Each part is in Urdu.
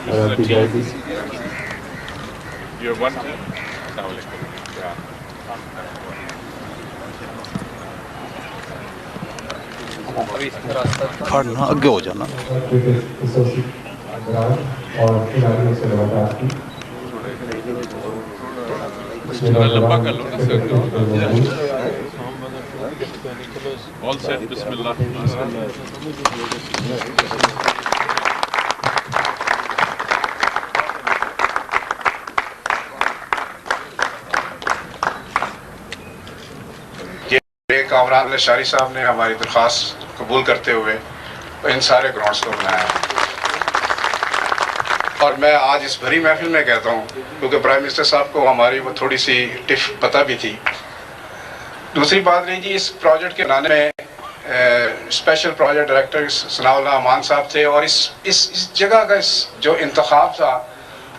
رکھی جائے گی. پڑھنا آگے ہو جانا. اور کھلاڑیوں سے ملاقات کی. لمبا کر لو نا سر. آل سیٹ. بسم اللہ. کامران لشاری صاحب نے ہماری درخواست قبول کرتے ہوئے ان سارے گراؤنڈز کو بنایا ہے. اور میں آج اس بھری محفل میں کہتا ہوں کیونکہ پرائم منسٹر صاحب کو ہماری وہ تھوڑی سی ٹف پتہ بھی تھی. دوسری بات رہی جی اس پروجیکٹ کے بنانے میں اسپیشل پروجیکٹ ڈائریکٹر ثناء اللہ امان صاحب تھے. اور اس جگہ کا جو انتخاب تھا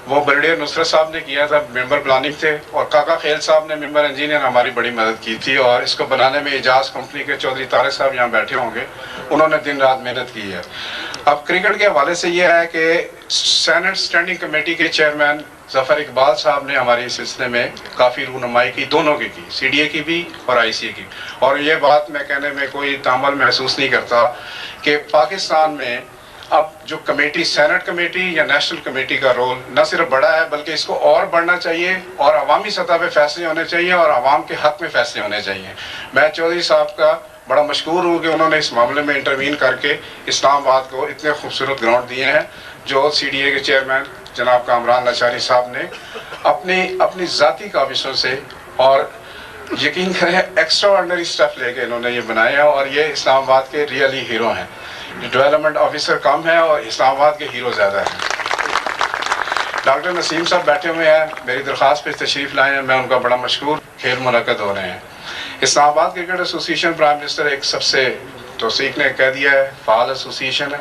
وہ بریگیڈیئر نصرت صاحب نے کیا تھا, ممبر پلاننگ تھے, اور کاکا خیل صاحب نے ممبر انجینئر ہماری بڑی مدد کی تھی. اور اس کو بنانے میں اعجاز کمپنی کے چودھری طارق صاحب یہاں بیٹھے ہوں گے, انہوں نے دن رات محنت کی ہے. اب کرکٹ کے حوالے سے یہ ہے کہ سینٹ اسٹینڈنگ کمیٹی کے چیئرمین ظفر اقبال صاحب نے ہماری اس سلسلے میں کافی رونمائی کی, دونوں کی سی ڈی اے کی بھی اور آئی سی اے کی. اور یہ بات میں کہنے میں کوئی تامل محسوس نہیں کرتا کہ پاکستان میں اب جو کمیٹی سینٹ کمیٹی یا نیشنل کمیٹی کا رول نہ صرف بڑا ہے بلکہ اس کو اور بڑھنا چاہیے, اور عوامی سطح پہ فیصلے ہونے چاہیے, اور عوام کے حق میں فیصلے ہونے چاہیے. میں چودھری صاحب کا بڑا مشکور ہوں کہ انہوں نے اس معاملے میں انٹروین کر کے اسلام آباد کو اتنے خوبصورت گراؤنڈ دیے ہیں جو سی ڈی اے کے چیئرمین جناب کامران لشاری صاحب نے اپنی ذاتی کاوشوں سے اور یقین کریں ایکسٹرا آرڈنری اسٹیپ لے کے انہوں نے یہ بنایا. اور یہ اسلام آباد کے ریئلی ہیرو ہیں. ڈیولپمنٹ آفیسر کم ہے اور اسلام آباد کے ہیرو زیادہ ہیں. ڈاکٹر نسیم صاحب بیٹھے ہوئے ہیں, میری درخواست پہ تشریف لائے ہیں, میں ان کا بڑا مشکور. کھیل منعقد ہو رہے ہیں. اسلام آباد کرکٹ ایسوسیشن پرائم منسٹر ایک سب سے توثیق نے کہہ دیا ہے فعال ایسوسیشن ہے,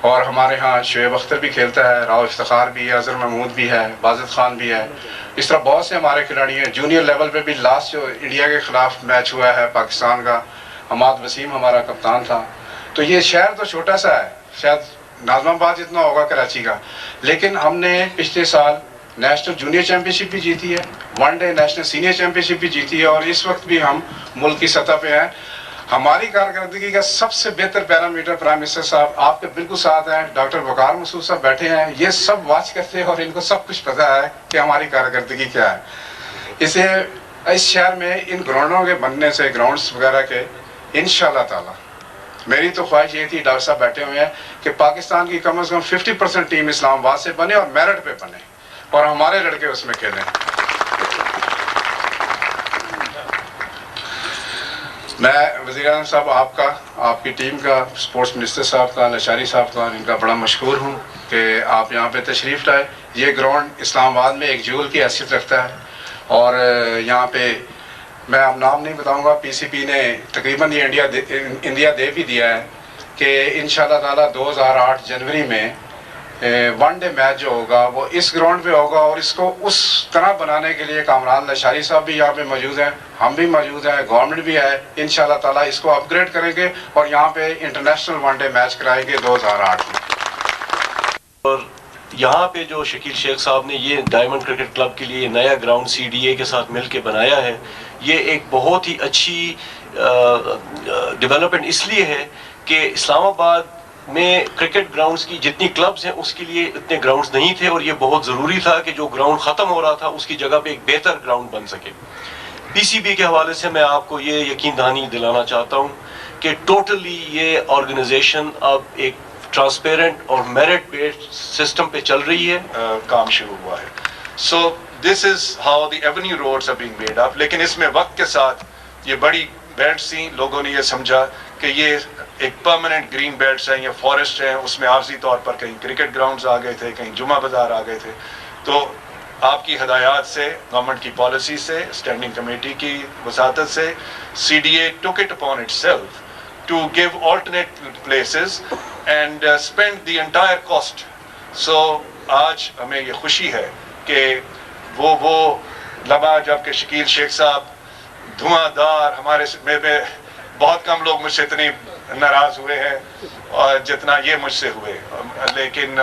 اور ہمارے ہاں شعیب اختر بھی کھیلتا ہے, راؤ افتخار بھی ہے, اظہر محمود بھی ہے, بازد خان بھی ہے. اس طرح بہت سے ہمارے کھلاڑی ہیں. جونیئر لیول پہ بھی لاسٹ جو انڈیا کے خلاف میچ ہوا ہے پاکستان کا, حماد وسیم ہمارا کپتان تھا. تو یہ شہر تو چھوٹا سا ہے, شاید ناظم آباد جتنا ہوگا کراچی کا, لیکن ہم نے پچھلے سال نیشنل جونیئر چیمپئن شپ بھی جیتی ہے, one day national senior championship بھی جیتی ہے, اور اس وقت بھی ہم ملک کی سطح پہ ہیں. ہماری کارکردگی کا سب سے بہتر پیرامیٹر پرائم منسٹر صاحب آپ کے بالکل ساتھ ہیں, ڈاکٹر وقار مسعود صاحب بیٹھے ہیں, یہ سب واچ کرتے ہیں اور ان کو سب کچھ پتہ ہے کہ ہماری کارکردگی کیا ہے. اسے اس شہر میں ان گراؤنڈوں کے بننے سے, گراؤنڈز وغیرہ کے, انشاءاللہ تعالی میری تو خواہش یہ تھی, ڈاکٹر صاحب بیٹھے ہوئے ہیں, کہ پاکستان کی کم از کم 50% ٹیم اسلام آباد سے بنے اور میرٹ پہ بنے, اور ہمارے لڑکے اس میں کھیلیں. میں وزیر اعظم صاحب آپ کی ٹیم کا, اسپورٹس منسٹر صاحب کا, لشاری صاحب کا, ان کا بڑا مشکور ہوں کہ آپ یہاں پہ تشریف لائے. یہ گراؤنڈ اسلام آباد میں ایک جول کی حیثیت رکھتا ہے, اور یہاں پہ میں اب نام نہیں بتاؤں گا, پی سی پی نے تقریباً یہ انڈیا دے بھی دیا ہے کہ انشاءاللہ تعالیٰ 2008 جنوری میں ون ڈے میچ جو ہوگا وہ اس گراؤنڈ پہ ہوگا. اور اس کو اس طرح بنانے کے لیے کامران لشاری صاحب بھی یہاں پہ موجود ہیں, ہم بھی موجود ہیں, گورنمنٹ بھی ہے. انشاءاللہ تعالیٰ اس کو اپ گریڈ کریں گے اور یہاں پہ انٹرنیشنل ون ڈے میچ کرائیں گے 2008 میں. اور یہاں پہ جو شکیل شیخ صاحب نے یہ ڈائمنڈ کرکٹ کلب کے لیے نیا گراؤنڈ سی ڈی اے کے ساتھ مل کے بنایا ہے, یہ ایک بہت ہی اچھی ڈیولپمنٹ اس لیے ہے کہ اسلام آباد میں کرکٹ گراؤنڈز کی جتنی کلبز ہیں اس کے لیے اتنے گراؤنڈز نہیں تھے, اور یہ بہت ضروری تھا کہ جو گراؤنڈ ختم ہو رہا تھا اس کی جگہ پہ ایک بہتر گراؤنڈ بن سکے. پی سی بی کے حوالے سے میں آپ کو یہ یقین دہانی دلانا چاہتا ہوں کہ ٹوٹلی یہ آرگنائزیشن اب ایک ٹرانسپیرنٹ اور میرٹ بیسڈ سسٹم پہ چل رہی ہے. کام شروع ہوا ہے. So this is how the avenue roads are being made up. لیکن اس میں وقت کے ساتھ یہ بڑی بیلٹس تھیں, لوگوں نے یہ سمجھا کہ یہ ایک پرماننٹ گرین بیلٹس ہیں یا فارسٹ ہیں, اس میں عارضی طور پر کہیں کرکٹ گراؤنڈز آ گئے تھے, کہیں جمعہ بازار آ گئے تھے. تو آپ کی ہدایات سے, گورنمنٹ کی پالیسی سے, اسٹینڈنگ کمیٹی کی وساطت سے, سی D A took it upon itself to give alternate places and spend the entire cost. So آج ہمیں یہ خوشی ہے کہ وہ لمحہ جب کہ شکیل شیخ صاحب دھواں دار, ہمارے میں بہت کم لوگ مجھ سے اتنی ناراض ہوئے ہیں اور جتنا یہ مجھ سے ہوئے, لیکن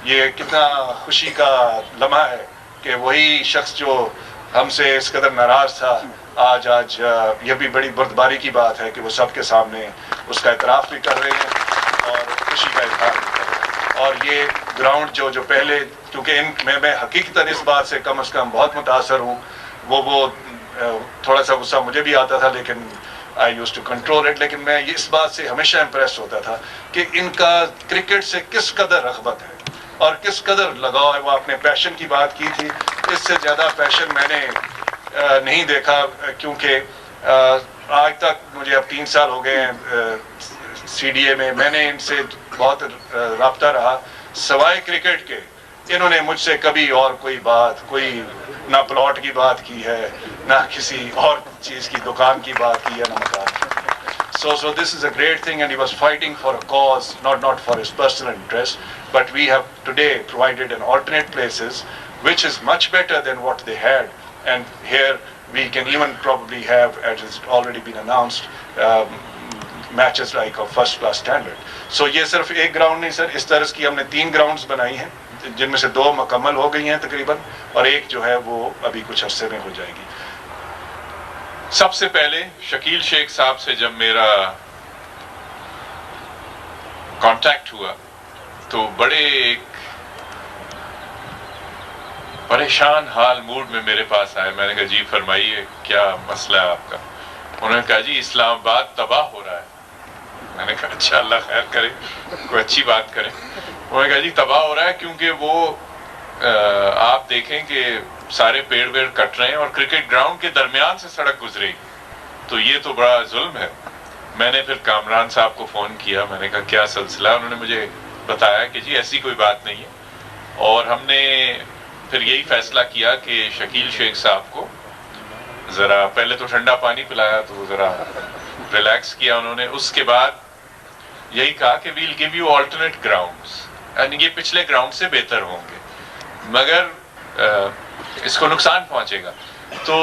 یہ کتنا خوشی کا لمحہ ہے کہ وہی شخص جو ہم سے اس قدر ناراض تھا آج یہ بھی بڑی بردباری کی بات ہے کہ وہ سب کے سامنے اس کا اعتراف بھی کر رہے ہیں اور خوشی کا اظہار بھی کر رہے ہیں. اور یہ گراؤنڈ جو پہلے کیونکہ میں حقیقتاً اس بات سے کم از کم بہت متاثر ہوں. وہ تھوڑا سا غصہ مجھے بھی آتا تھا لیکن I used to control it. لیکن میں اس بات سے ہمیشہ امپریس ہوتا تھا کہ ان کا کرکٹ سے کس قدر رغبت ہے اور کس قدر لگاؤ ہے. وہ اپنے پیشن کی بات کی تھی, اس سے زیادہ پیشن میں نے نہیں دیکھا کیونکہ آج تک مجھے اب 3 سال ہو گئے ہیں CDA میں نے ان سے بہت رابطہ رہا. سوائے کرکٹ کے انہوں نے مجھ سے کبھی اور کوئی نہ پلاٹ کی بات کی ہے, نہ کسی اور چیز کی دکان کی بات کی ہے, نہ مکان کی. So this is a great thing, and he was fighting for a cause, not for his personal interest, but we have today provided an alternate places which is much better than what they had, and here we can even probably have, as has already been announced, matches like of first class standard. So یہ صرف ایک گراؤنڈ نہیں سر, اس طرح کی ہم نے 3 گراؤنڈز بنائی ہیں جن میں سے 2 مکمل ہو گئی ہیں تقریباً, اور ایک جو ہے وہ ابھی کچھ عرصے میں ہو جائے گی. سب سے پہلے شکیل شیخ صاحب سے جب میرا کانٹیکٹ ہوا تو بڑے ایک پریشان حال موڈ میں میرے پاس آئے. میں نے کہا جی فرمائیے کیا مسئلہ ہے آپ کا. انہوں نے کہا جی اسلام آباد تباہ ہو رہا ہے. میں نے کہا اچھا اللہ خیر کرے, کوئی اچھی بات کرے. انہوں نے کہا جی تباہ ہو رہا ہے کیونکہ وہ آپ دیکھیں کہ سارے پیڑ ویڑ کٹ رہے ہیں اور کرکٹ گراؤنڈ کے درمیان سے سڑک گزرے گی, تو یہ تو بڑا ظلم ہے. میں نے پھر کامران صاحب کو فون کیا, میں نے کہا کیا سلسلہ. انہوں نے مجھے بتایا کہ جی ایسی کوئی بات نہیں ہے, اور ہم نے پھر یہی فیصلہ کیا کہ شکیل شیخ صاحب کو ذرا پہلے تو ٹھنڈا پانی پلایا تو ذرا ریلیکس کیا انہوں نے. اس کے بعد یہی کہا کہ we'll give you alternate grounds, یعنی یہ پچھلے گراؤنڈ سے بہتر ہوں گے مگر اس کو نقصان پہنچے گا. تو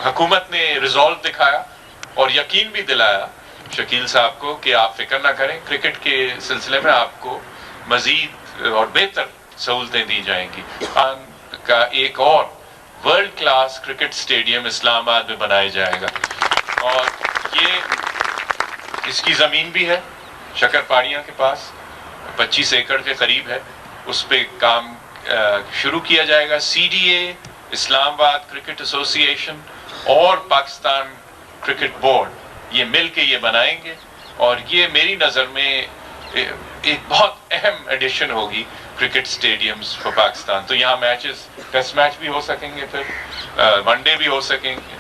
حکومت نے ریزالو دکھایا اور یقین بھی دلایا شکیل صاحب کو کہ آپ فکر نہ کریں, کرکٹ کے سلسلے میں آپ کو مزید اور بہتر سہولتیں دی جائیں گی. کا ایک اور ورلڈ کلاس کرکٹ سٹیڈیم اسلام آباد میں بنایا جائے گا, اور یہ اس کی زمین بھی ہے شکر پاڑیاں کے پاس, 25 ایکڑ کے قریب ہے. اس پہ کام شروع کیا جائے گا. CDA, اسلام آباد کرکٹ ایسوسی ایشن اور پاکستان کرکٹ بورڈ یہ مل کے یہ بنائیں گے, اور یہ میری نظر میں ایک بہت اہم ایڈیشن ہوگی کرکٹ سٹیڈیمز فار پاکستان. تو یہاں میچز, ٹیسٹ میچ بھی ہو سکیں گے, پھر ون ڈے بھی ہو سکیں گے,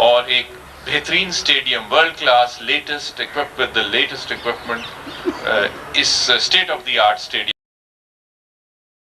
اور ایک بہترین stadium world class latest equipped with the latest equipment اس state of the art stadium